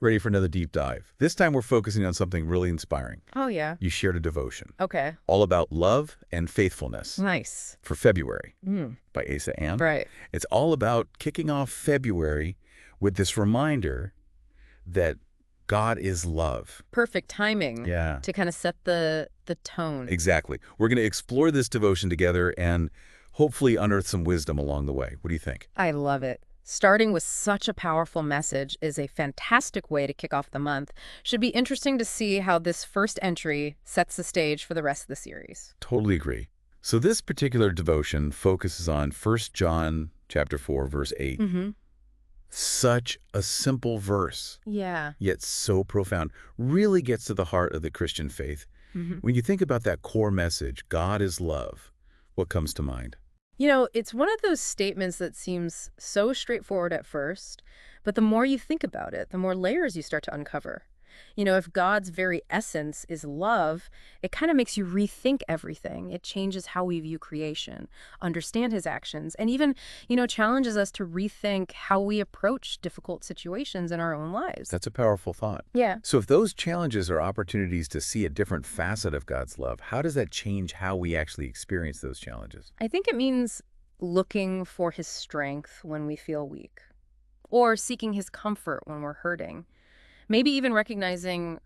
Ready for another deep dive. This time we're focusing on something really inspiring. Oh, yeah. You shared a devotion, Okay. all about love and faithfulness Nice. for February Mm. by Asa Ann. Right. It's all about kicking off February with this reminder that God is love. Perfect timing Yeah, to kind of set the tone. exactly. We're going to explore this devotion together and hopefully unearth some wisdom along the way. What do you think? I love it. Starting with such a powerful message is a fantastic way to kick off the month. Should be interesting to see how this first entry sets the stage for the rest of the series. Totally agree. So this particular devotion focuses on 1 John chapter 4, verse 8. Mm-hmm. Such a simple verse, Yeah. yet so profound, really gets to the heart of the Christian faith. Mm-hmm. When you think about that core message, God is love, what comes to mind? It's one of those statements that seems so straightforward at first, but the more you think about it, the more layers you start to uncover. If God's very essence is love, it kind of makes you rethink everything. It changes how we view creation, understand his actions, and even, challenges us to rethink how we approach difficult situations in our own lives. That's a powerful thought. Yeah. So if those challenges are opportunities to see a different facet of God's love, how does that change how we actually experience those challenges? I think it means looking for his strength when we feel weak, or seeking his comfort when we're hurting. Maybe even recognizing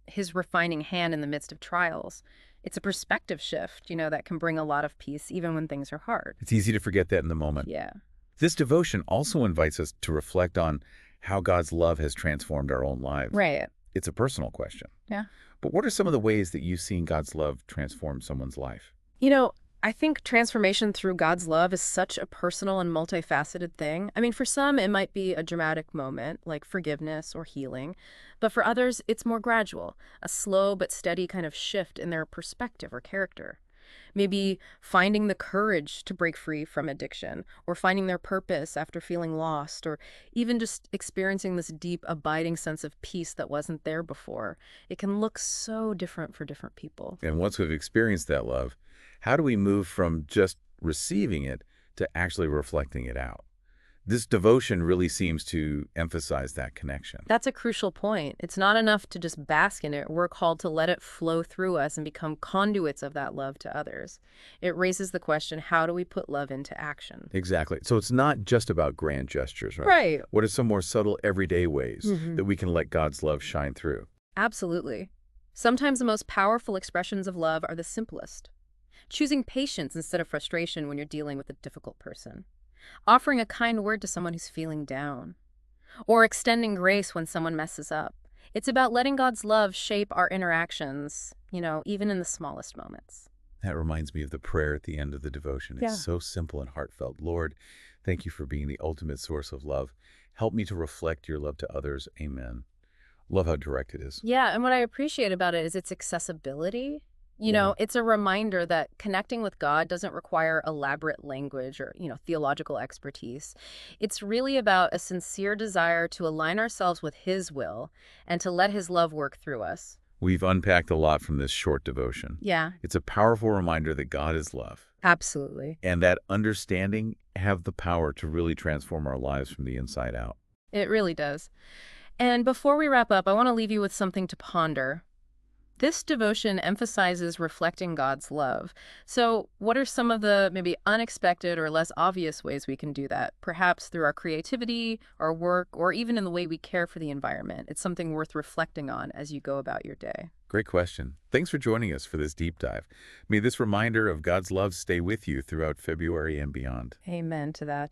his refining hand in the midst of trials. It's a perspective shift, that can bring a lot of peace even when things are hard. It's easy to forget that in the moment. Yeah. This devotion also invites us to reflect on how God's love has transformed our own lives. Right. It's a personal question. Yeah. But what are some of the ways that you've seen God's love transform someone's life? I think transformation through God's love is such a personal and multifaceted thing. I mean, for some, it might be a dramatic moment, like forgiveness or healing. But for others, it's more gradual, a slow but steady kind of shift in their perspective or character. Maybe finding the courage to break free from addiction, or finding their purpose after feeling lost, or even just experiencing this deep, abiding sense of peace that wasn't there before. It can look so different for different people. And once we've experienced that love, how do we move from just receiving it to actually reflecting it out? This devotion really seems to emphasize that connection. That's a crucial point. It's not enough to just bask in it. We're called to let it flow through us and become conduits of that love to others. It raises the question, how do we put love into action? Exactly. So it's not just about grand gestures, right? Right. What are some more subtle, everyday ways Mhm. that we can let God's love shine through? Absolutely. Sometimes the most powerful expressions of love are the simplest. Choosing patience instead of frustration when you're dealing with a difficult person. Offering a kind word to someone who's feeling down. Or extending grace when someone messes up. It's about letting God's love shape our interactions, even in the smallest moments. That reminds me of the prayer at the end of the devotion. Yeah. It's so simple and heartfelt. Lord, thank you for being the ultimate source of love. Help me to reflect your love to others. Amen. Love how direct it is. Yeah, and what I appreciate about it is its accessibility. Yeah. It's a reminder that connecting with God doesn't require elaborate language or, theological expertise. It's really about a sincere desire to align ourselves with his will and to let his love work through us. We've unpacked a lot from this short devotion. Yeah, It's a powerful reminder that God is love, absolutely. and that understanding have the power to really transform our lives from the inside out. It really does. And before we wrap up, I want to leave you with something to ponder. This devotion emphasizes reflecting God's love. So what are some of the maybe unexpected or less obvious ways we can do that? Perhaps through our creativity, our work, or even in the way we care for the environment. It's something worth reflecting on as you go about your day. Great question. Thanks for joining us for this deep dive. May this reminder of God's love stay with you throughout February and beyond. Amen to that.